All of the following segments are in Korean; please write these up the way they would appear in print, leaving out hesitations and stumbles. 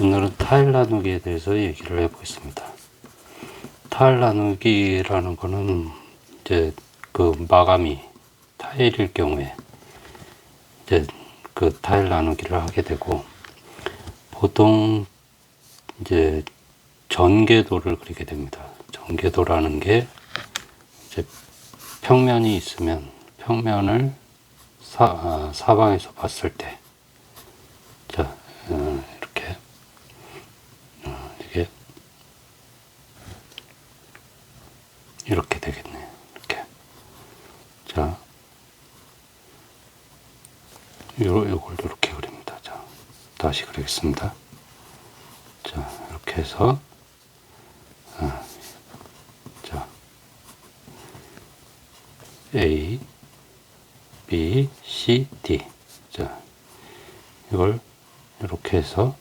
오늘은 타일 나누기에 대해서 얘기를 해보겠습니다. 타일 나누기라는 거는 이제 그 마감이 타일일 경우에 이제 그 타일 나누기를 하게 되고, 보통 이제 전개도를 그리게 됩니다. 전개도라는 게 이제 평면이 있으면 평면을 사방에서 봤을 때, 자, 이렇게 이게 이렇게 되겠네. 이렇게. 자, 요걸 이렇게 그립니다. 자, 다시 그리겠습니다. 자, 이렇게 해서, 자, A, B, C, D. 자, 이걸 이렇게 해서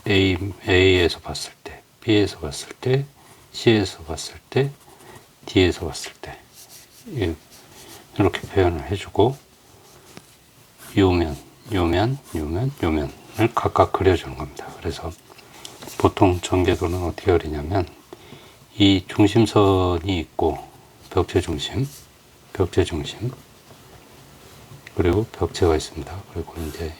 A에서 봤을 때, B에서 봤을 때, C에서 봤을 때, D에서 봤을 때, 이렇게 표현을 해주고, 요면을 각각 그려주는 겁니다. 그래서 보통 전개도는 어떻게 그리냐면, 이 중심선이 있고, 벽체 중심, 그리고 벽체가 있습니다. 그리고 이제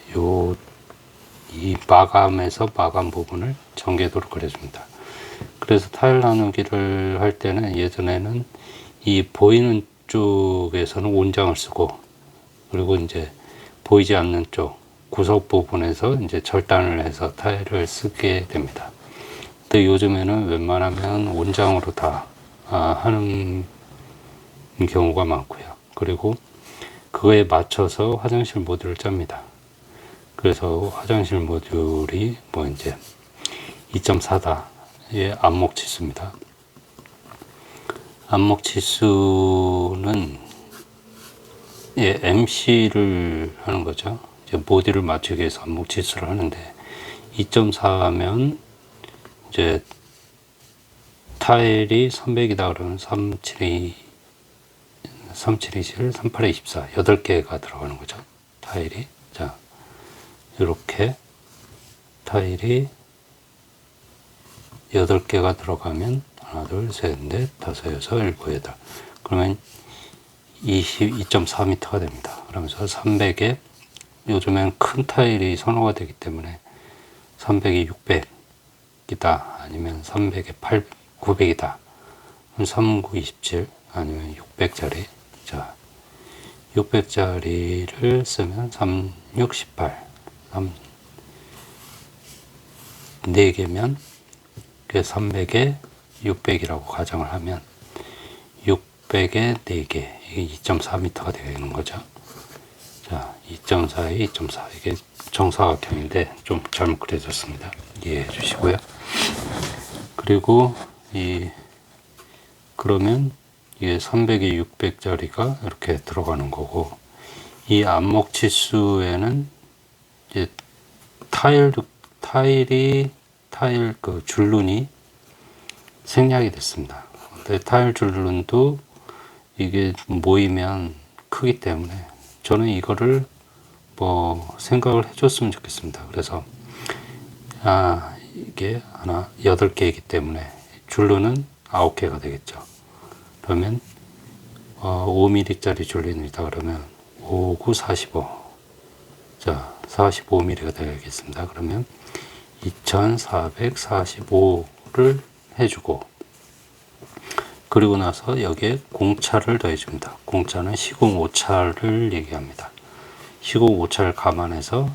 이 마감에서 마감 부분을 전개도로 그려줍니다. 그래서 타일 나누기를 할 때는, 예전에는 이 보이는 쪽에서는 온장을 쓰고, 그리고 이제 보이지 않는 쪽 구석 부분에서 이제 절단을 해서 타일을 쓰게 됩니다. 근데 요즘에는 웬만하면 온장으로 다 하는 경우가 많고요. 그리고 그거에 맞춰서 화장실 모듈을 짭니다. 그래서 화장실 모듈이 뭐 이제 2.4다의 안목 치수입니다. 안목 치수는 MC를 하는 거죠. 이제 모듈을 맞추기 위해서 안목 치수를 하는데, 2.4면 이제 타일이 300이다 그러면 3727, 3824, 8개가 들어가는 거죠. 타일이. 자, 이렇게 타일이 8개가 들어가면 하나, 둘, 셋, 넷, 다섯, 여섯, 일곱, 여덟. 그러면 22.4m가 됩니다. 그러면서 300에, 요즘엔 큰 타일이 선호가 되기 때문에 300이 600이다, 아니면 300에 900이다, 3927, 아니면 600짜리. 자, 600짜리를 쓰면 3618, 4개면 300에 600이라고 가정을 하면 600에 4개, 이게 2.4m가 되는 거죠. 자, 2.4에 2.4, 이게 정사각형인데 좀 잘못 그려졌습니다. 이해해 주시고요. 그리고 그러면 이게 300에 600짜리가 이렇게 들어가는 거고, 이 안목 치수에는 이제 타일 그 줄눈이 생략이 됐습니다. 근데 타일 줄눈도 이게 모이면 크기 때문에 저는 이거를 뭐 생각을 해줬으면 좋겠습니다. 그래서 이게 하나 8개이기 때문에 줄눈은 9개가 되겠죠. 그러면 5mm짜리 줄눈이다 그러면 5, 9, 45. 자, 45mm가 되겠습니다. 그러면 2445를 해주고, 그리고 나서 여기에 공차를 더해줍니다. 공차는 시공 오차를 얘기합니다. 시공 오차를 감안해서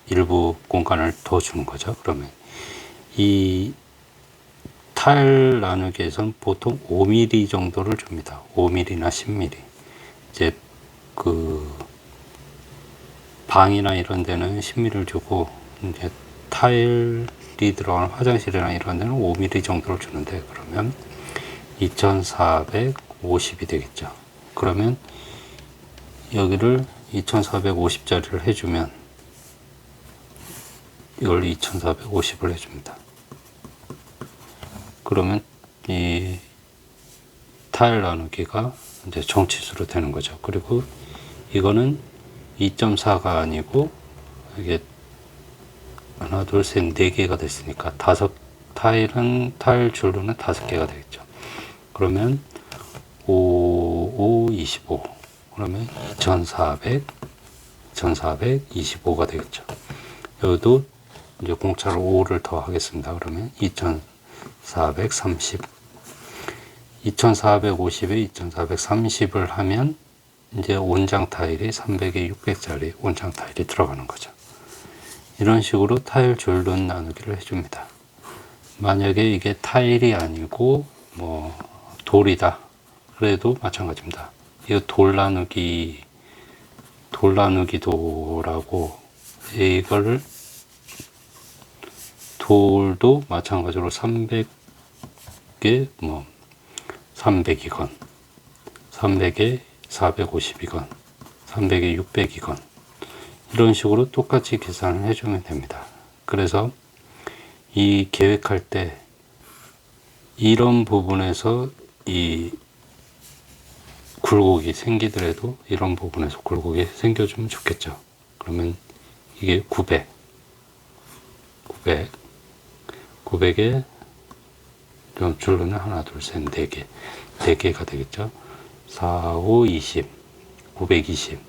일부 공간을 더 주는 거죠. 그러면 이 타일 나누기에서는 보통 5mm 정도를 줍니다. 5mm나 10mm. 이제 그 방이나 이런 데는 10mm를 주고, 이제 타일이 들어가는 화장실이나 이런 데는 5mm 정도를 주는데, 그러면 2450이 되겠죠. 그러면 여기를 2450짜리를 해주면 이걸 2450을 해줍니다. 그러면 이 타일 나누기가 이제 정치수로 되는 거죠. 그리고 이거는 2.4가 아니고 이게 하나, 둘, 셋, 네 개가 됐으니까 타일 줄로는 5개가 되겠죠. 그러면 5, 5, 25. 그러면 2425가 되겠죠. 여기도 이제 공차로 5를 더 하겠습니다. 그러면 2430. 2450에 2430을 하면 이제 온장 타일이 300에 600짜리 온장 타일이 들어가는 거죠. 이런 식으로 타일 줄눈 나누기를 해줍니다. 만약에 이게 타일이 아니고 뭐 돌이다. 그래도 마찬가지입니다. 이거 돌 나누기 도라고 이거를 돌도 마찬가지로 300에 뭐 300이건 300에 450이건 300에 600이건 이런 식으로 똑같이 계산을 해주면 됩니다. 그래서 이 계획할 때 이런 부분에서 이 굴곡이 생기더라도 이런 부분에서 굴곡이 생겨주면 좋겠죠. 그러면 이게 900에 줄로는 하나, 둘, 셋, 4개. 4개가 되겠죠. 4, 5, 20. 920.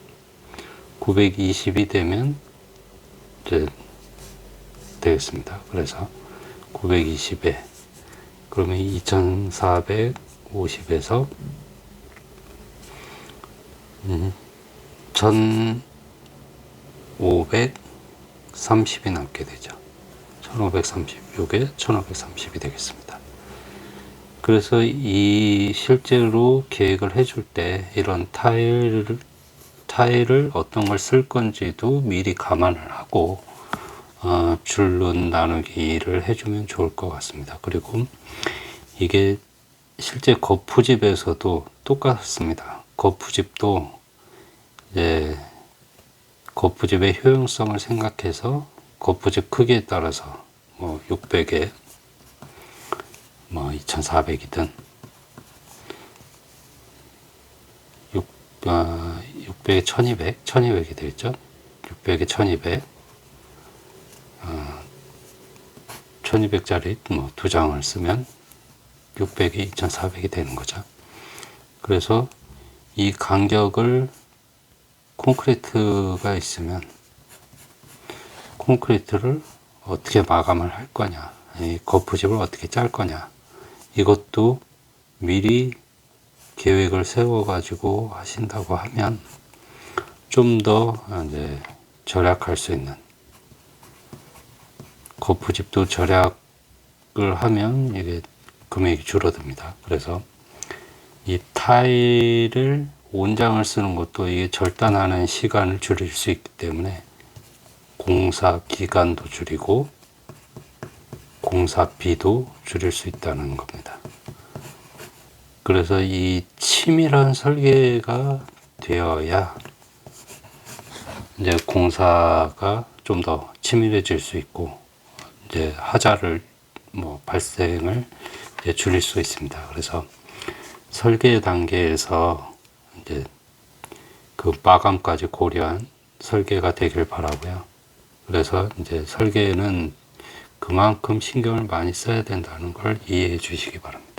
920이 되면 이제 되겠습니다. 그래서 920에 그러면 2450에서 1530이 남게 되죠. 1530. 요게 1530이 되겠습니다. 그래서 이 실제로 계획을 해줄 때 이런 타일을 어떤 걸 쓸 건지도 미리 감안을 하고 줄눈 나누기를 해주면 좋을 것 같습니다. 그리고 이게 실제 거푸집에서도 똑같습니다. 거푸집도 이제 거푸집의 효용성을 생각해서 거푸집 크기에 따라서 뭐 600에 뭐 2400이든 600에 1200이 되겠죠. 600에 1200 1200짜리 뭐 2장을 쓰면 600이 2400이 되는 거죠. 그래서 이 간격을 콘크리트가 있으면 콘크리트를 어떻게 마감을 할 거냐, 이 거푸집을 어떻게 짤 거냐, 이것도 미리 계획을 세워 가지고 하신다고 하면 좀 더 이제 절약할 수 있는, 거푸집도 절약을 하면 이게 금액이 줄어듭니다. 그래서 이 타일을 온장을 쓰는 것도 이게 절단하는 시간을 줄일 수 있기 때문에 공사 기간도 줄이고 공사비도 줄일 수 있다는 겁니다. 그래서 이 치밀한 설계가 되어야 이제 공사가 좀 더 치밀해질 수 있고 이제 하자를 발생을 이제 줄일 수 있습니다. 그래서 설계 단계에서 이제 그 마감까지 고려한 설계가 되길 바라고요. 그래서 이제 설계에는 그만큼 신경을 많이 써야 된다는 걸 이해해 주시기 바랍니다.